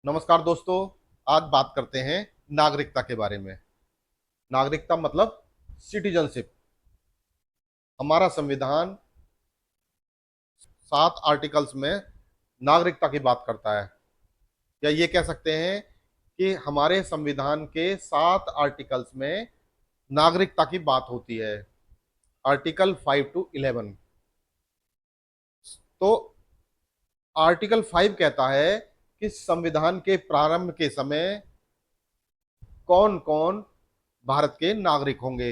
नमस्कार दोस्तों। आज बात करते हैं नागरिकता के बारे में। नागरिकता मतलब सिटीजनशिप। हमारा संविधान 7 आर्टिकल्स में नागरिकता की बात करता है, या ये कह सकते हैं कि हमारे संविधान के 7 आर्टिकल्स में नागरिकता की बात होती है। Article 5 to 11। तो आर्टिकल 5 कहता है कि संविधान के प्रारंभ के समय कौन कौन भारत के नागरिक होंगे,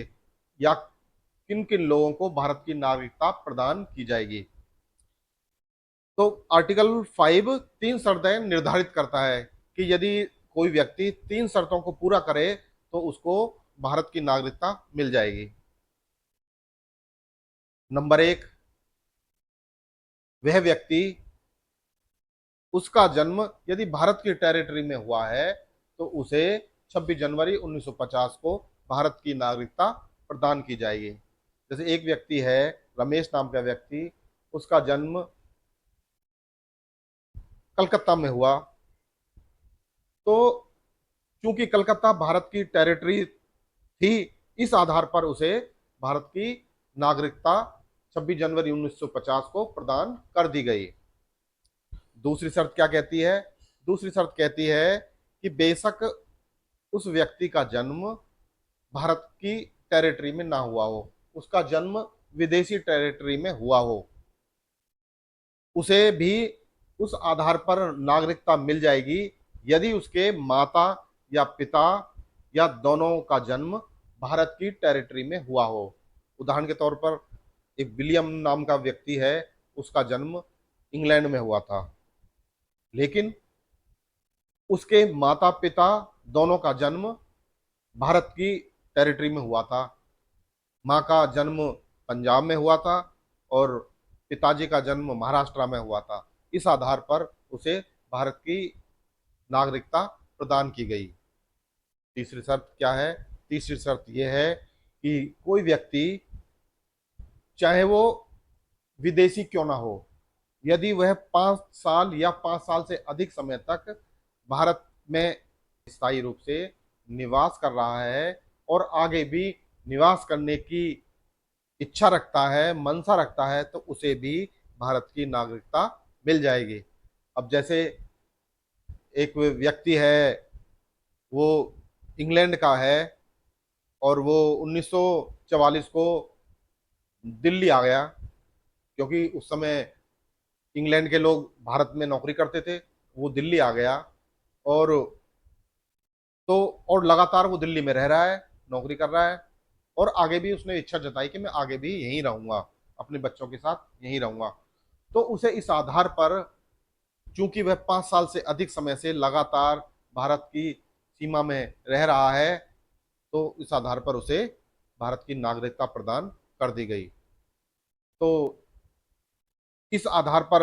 या किन किन लोगों को भारत की नागरिकता प्रदान की जाएगी। तो आर्टिकल 5 तीन शर्तें निर्धारित करता है कि यदि कोई व्यक्ति तीन शर्तों को पूरा करे तो उसको भारत की नागरिकता मिल जाएगी। नंबर 1, वह व्यक्ति, उसका जन्म यदि भारत की टेरिटरी में हुआ है तो उसे 26 जनवरी 1950 को भारत की नागरिकता प्रदान की जाएगी। जैसे एक व्यक्ति है, रमेश नाम का व्यक्ति, उसका जन्म कलकत्ता में हुआ, तो चूंकि कलकत्ता भारत की टेरिटरी थी, इस आधार पर उसे भारत की नागरिकता 26 जनवरी 1950 को प्रदान कर दी गई। दूसरी शर्त क्या कहती है? दूसरी शर्त कहती है कि बेशक उस व्यक्ति का जन्म भारत की टेरिटरी में ना हुआ हो, उसका जन्म विदेशी टेरिटरी में हुआ हो, उसे भी उस आधार पर नागरिकता मिल जाएगी यदि उसके माता या पिता या दोनों का जन्म भारत की टेरिटरी में हुआ हो। उदाहरण के तौर पर एक विलियम नाम का व्यक्ति है, उसका जन्म इंग्लैंड में हुआ था, लेकिन उसके माता पिता दोनों का जन्म भारत की टेरिटरी में हुआ था। माँ का जन्म पंजाब में हुआ था और पिताजी का जन्म महाराष्ट्र में हुआ था। इस आधार पर उसे भारत की नागरिकता प्रदान की गई। तीसरी शर्त क्या है? तीसरी शर्त यह है कि कोई व्यक्ति, चाहे वो विदेशी क्यों ना हो, यदि वह 5 साल या 5 साल से अधिक समय तक भारत में स्थायी रूप से निवास कर रहा है और आगे भी निवास करने की इच्छा रखता है, मनसा रखता है, तो उसे भी भारत की नागरिकता मिल जाएगी। अब जैसे एक व्यक्ति है, वो इंग्लैंड का है और वो 1944 को दिल्ली आ गया, क्योंकि उस समय इंग्लैंड के लोग भारत में नौकरी करते थे। वो दिल्ली आ गया और तो और लगातार वो दिल्ली में रह रहा है, नौकरी कर रहा है, और आगे भी उसने इच्छा जताई कि मैं आगे भी यहीं रहूंगा, अपने बच्चों के साथ यहीं रहूंगा। तो उसे इस आधार पर, चूंकि वह 5 साल से अधिक समय से लगातार भारत की सीमा में रह रहा है, तो इस आधार पर उसे भारत की नागरिकता प्रदान कर दी गई। तो इस आधार पर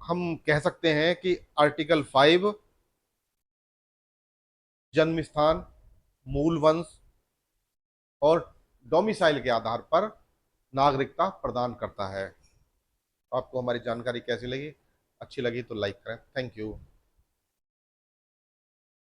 हम कह सकते हैं कि आर्टिकल 5 जन्म स्थान, मूल वंश और डोमिसाइल के आधार पर नागरिकता प्रदान करता है। आपको हमारी जानकारी कैसी लगी? अच्छी लगी तो लाइक करें। Thank you.